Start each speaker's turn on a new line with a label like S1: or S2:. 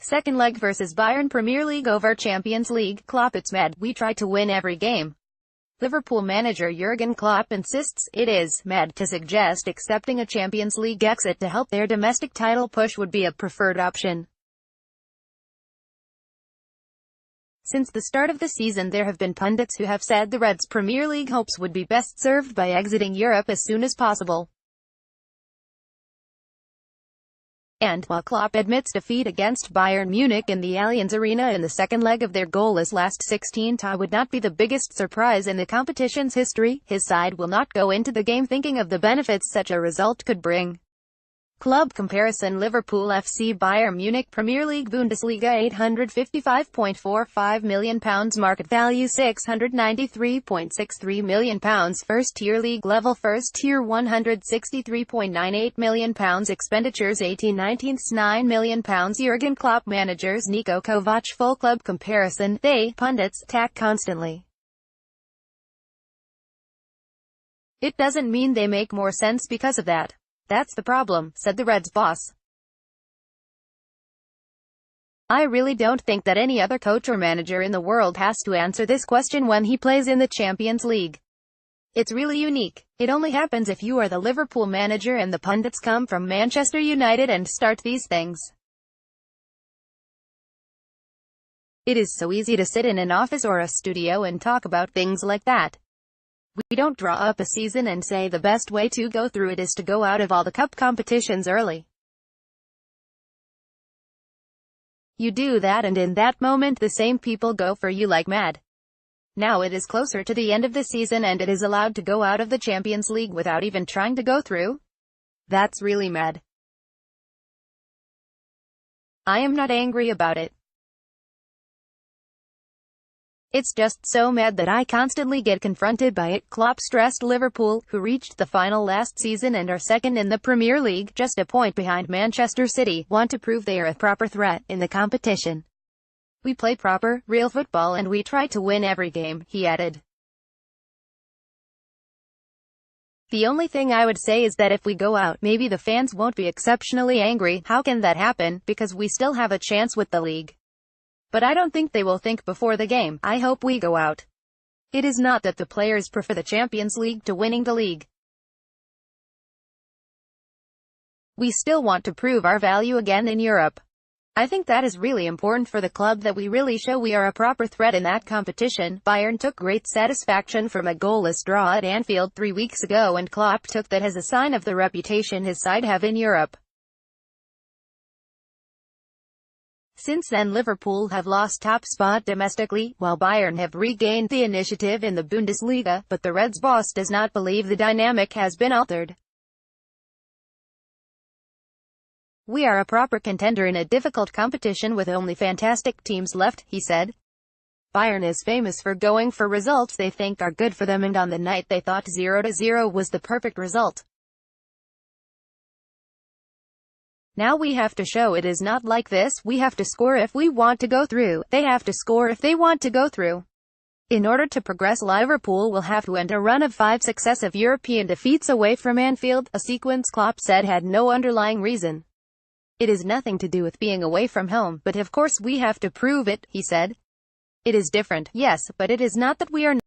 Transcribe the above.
S1: Second leg versus Bayern Premier League over Champions League. Klopp: it's mad, we try to win every game. Liverpool manager Jürgen Klopp insists it is mad to suggest accepting a Champions League exit to help their domestic title push would be a preferred option. Since the start of the season, there have been pundits who have said the Reds' Premier League hopes would be best served by exiting Europe as soon as possible. And, while Klopp admits defeat against Bayern Munich in the Allianz Arena in the second leg of their goalless last 16 tie would not be the biggest surprise in the competition's history, his side will not go into the game thinking of the benefits such a result could bring. Club comparison: Liverpool FC Bayern Munich Premier League Bundesliga £855.45 million market value £693.63 million first tier league level first tier £163.98 million expenditures 18/19 £9 million Jürgen Klopp managers Niko Kovac full club comparison: they, pundits, attack constantly. It doesn't mean they make more sense because of that. That's the problem, said the Reds boss. I really don't think that any other coach or manager in the world has to answer this question when he plays in the Champions League. It's really unique. It only happens if you are the Liverpool manager and the pundits come from Manchester United and start these things. It is so easy to sit in an office or a studio and talk about things like that. We don't draw up a season and say the best way to go through it is to go out of all the cup competitions early. You do that and in that moment the same people go for you like mad. Now it is closer to the end of the season and it is allowed to go out of the Champions League without even trying to go through? That's really mad. I am not angry about it. It's just so mad that I constantly get confronted by it. Klopp stressed Liverpool, who reached the final last season and are second in the Premier League, just a point behind Manchester City, want to prove they are a proper threat in the competition. We play proper, real football and we try to win every game, he added. The only thing I would say is that if we go out, maybe the fans won't be exceptionally angry. How can that happen? Because we still have a chance with the league. But I don't think they will think before the game. I hope we go out. It is not that the players prefer the Champions League to winning the league. We still want to prove our value again in Europe. I think that is really important for the club, that we really show we are a proper threat in that competition. Bayern took great satisfaction from a goalless draw at Anfield 3 weeks ago and Klopp took that as a sign of the reputation his side have in Europe. Since then Liverpool have lost top spot domestically, while Bayern have regained the initiative in the Bundesliga, but the Reds boss does not believe the dynamic has been altered. We are a proper contender in a difficult competition with only fantastic teams left, he said. Bayern is famous for going for results they think are good for them, and on the night they thought 0-0 was the perfect result. Now we have to show it is not like this. We have to score if we want to go through. They have to score if they want to go through. In order to progress, Liverpool will have to end a run of 5 successive European defeats away from Anfield, a sequence Klopp said had no underlying reason. It is nothing to do with being away from home, but of course we have to prove it, he said. It is different, yes, but it is not that we are